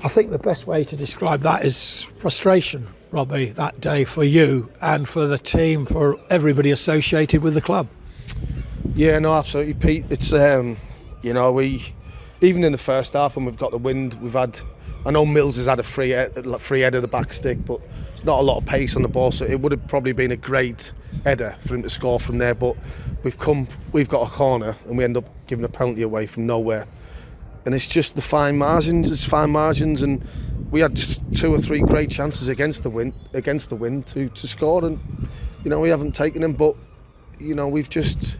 I think the best way to describe that is frustration, Robbie, that day for you and for the team, for everybody associated with the club. Yeah, no, absolutely, Pete. It's we even in the first half when we've got the wind, we've had. I know Mills has had a free head of the back stick, but it's not a lot of pace on the ball, so it would have probably been a great header for him to score from there. But we've got a corner and we end up giving a penalty away from nowhere, and it's just the fine margins. It's fine margins, and we had 2 or 3 great chances against the wind to score, and we haven't taken them. But we've just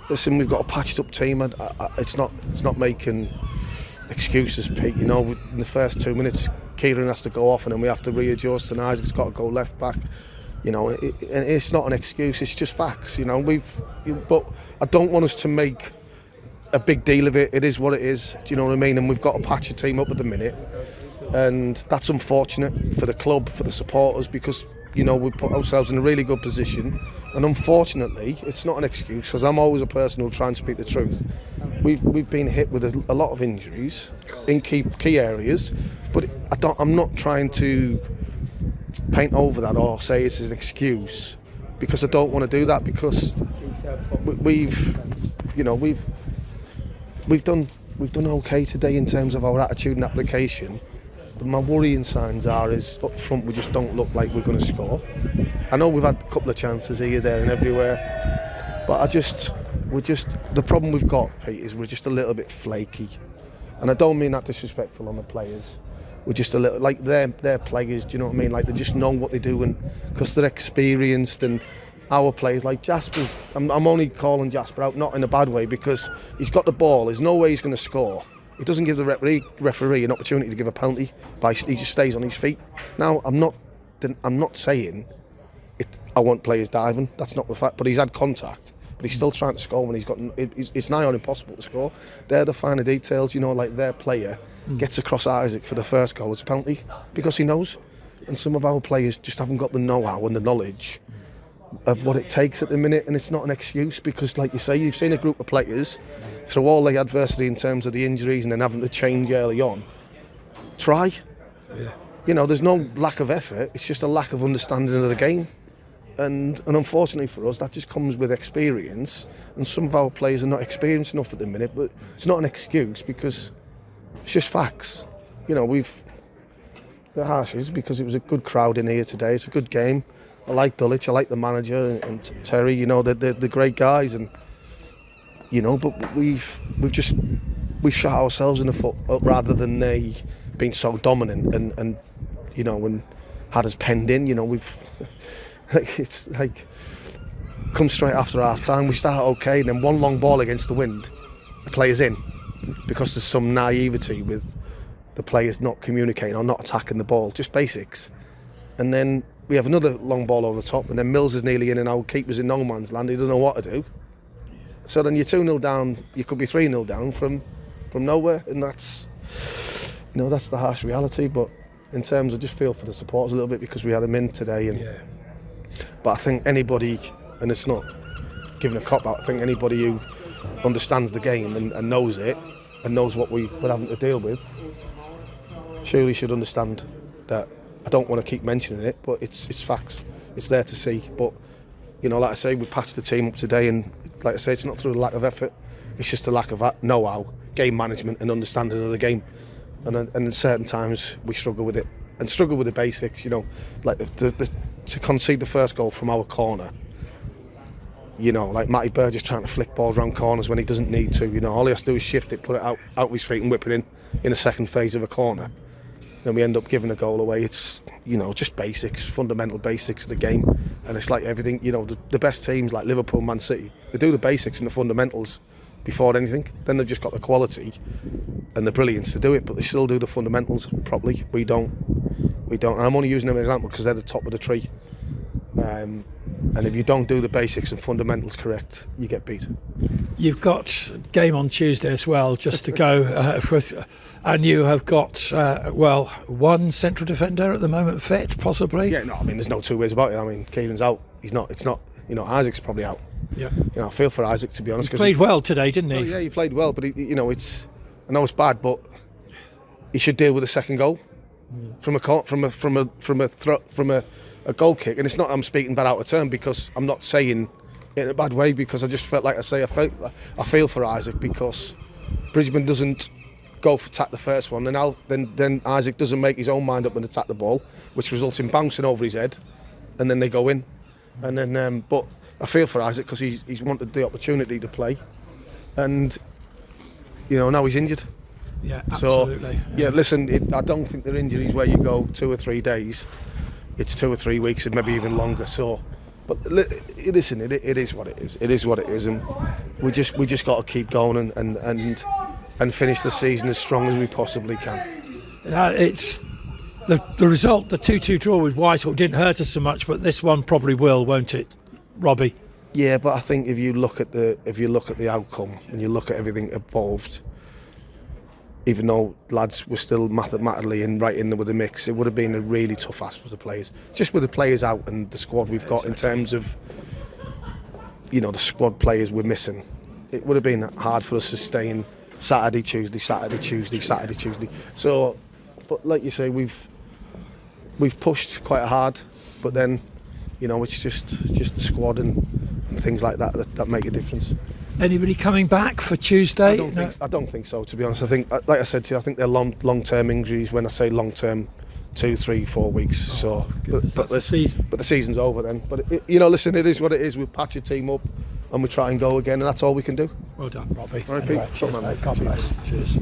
we've got a patched up team. It's not making excuses, Pete. In the first 2 minutes, Kieran has to go off, and then we have to readjust, and Isaac's got to go left back. It's not an excuse. It's just facts. But I don't want us to make a big deal of it. It is what it is. Do you know what I mean? And we've got to patch a team up at the minute, and that's unfortunate for the club, for the supporters, because we put ourselves in a really good position. And unfortunately, it's not an excuse, because I'm always a person who'll try and speak the truth. We've been hit with a lot of injuries in key areas, but I'm not trying to paint over that or say it's an excuse, because I don't want to do that, because we've done okay today in terms of our attitude and application. But my worrying signs is up front we just don't look like we're going to score. I know we've had a couple of chances here, there and everywhere, but the problem we've got, Pete, is we're just a little bit flaky. And I don't mean that disrespectful on the players. We're just a little, like they're players, do you know what I mean? Like they just know what they do, and because they're experienced, and our players, like Jasper's, I'm only calling Jasper out, not in a bad way, because he's got the ball, there's no way he's going to score. He doesn't give the referee an opportunity to give a penalty, he just stays on his feet. Now, I'm not saying I want players diving, that's not the fact, but he's had contact. But he's still trying to score when it's nigh on impossible to score. They're the finer details, like their player gets across Isaac for the first goal, it's a penalty, because he knows. And some of our players just haven't got the know-how and the knowledge of what it takes at the minute, and it's not an excuse, because like you say, you've seen a group of players through all the adversity in terms of the injuries and then having to change early on. Try. Yeah. There's no lack of effort, it's just a lack of understanding of the game. And unfortunately for us, that just comes with experience, and some of our players are not experienced enough at the minute, but it's not an excuse, because it's just facts. The harshes, because it was a good crowd in here today, it's a good game. I like Dulwich, I like the manager and Terry, they're great guys, and but we've shot ourselves in the foot rather than they being so dominant and had us penned in. It's like come straight after half time, we start okay, and then one long ball against the wind, the player's in, because there's some naivety with the players not communicating or not attacking the ball, just basics. And then we have another long ball over the top, and then Mills is nearly in, and our keeper's in no man's land, he doesn't know what to do. So then you're 2-0 down, you could be 3-0 down from nowhere, and that's the harsh reality. But in terms of, just feel for the supporters a little bit, because we had them in today, and but I think anybody, and it's not giving a cop out, I think anybody who understands the game and knows it and knows what we're having to deal with surely should understand that. I don't want to keep mentioning it, but it's facts. It's there to see. But like I say, we patched the team up today, and like I say, it's not through a lack of effort. It's just a lack of know-how, game management, and understanding of the game. And in certain times we struggle with it, and struggle with the basics. Like to concede the first goal from our corner. Like Matty Burgess trying to flick balls around corners when he doesn't need to. All he has to do is shift it, put it out his feet, and whip it in the second phase of a corner. Then we end up giving a goal away. It's just basics, fundamental basics of the game, and it's like everything. The best teams like Liverpool, Man City, they do the basics and the fundamentals before anything. Then they've just got the quality and the brilliance to do it, but they still do the fundamentals properly. We don't. And I'm only using them as an example because they're the top of the tree. And if you don't do the basics and fundamentals correct, you get beat. You've got game on Tuesday as well, just to go with, and you have got one central defender at the moment fit, possibly. Yeah, no, I mean there's no two ways about it. I mean Kieran's out. He's not. It's not. Isaac's probably out. Yeah. I feel for Isaac, to be honest. He played well today, didn't he? Well, yeah, he played well, but it's. I know it's bad, but he should deal with the second goal from a goal kick. And it's not I'm speaking that out of turn, because I'm not saying it in a bad way, because I just felt like I feel for Isaac, because Brisbane doesn't go for attack the first one, and then Isaac doesn't make his own mind up and attack the ball, which results in bouncing over his head, and then they go in. And then but I feel for Isaac, because he's wanted the opportunity to play, and now he's injured. Yeah, absolutely. So listen, I don't think they're injuries where you go 2 or 3 days. It's 2 or 3 weeks, and maybe even longer. So, but listen, it is what it is. It is what it is, and we just got to keep going and finish the season as strong as we possibly can. It's the result, the 2-2 draw with Whitehall didn't hurt us so much, but this one probably will, won't it, Robbie? Yeah, but I think if you look at the outcome and you look at everything involved, even though lads were still mathematically right in there with the mix, it would have been a really tough ask for the players. Just with the players out and the squad we've got, in terms of the squad players we're missing, it would have been hard for us to stay in Saturday, Tuesday. So, but like you say, we've pushed quite hard, but then it's just the squad and things like that make a difference. Anybody coming back for Tuesday? I don't think so, to be honest. I think, like I said to you, I think they're long-term injuries. When I say long-term, 2, 3, 4 weeks. But the season's over then. But listen, it is what it is. We patch your team up and we try and go again, and that's all we can do. Well done, Robbie. All right, anyway, Pete. Cheers, mate. God bless. Cheers.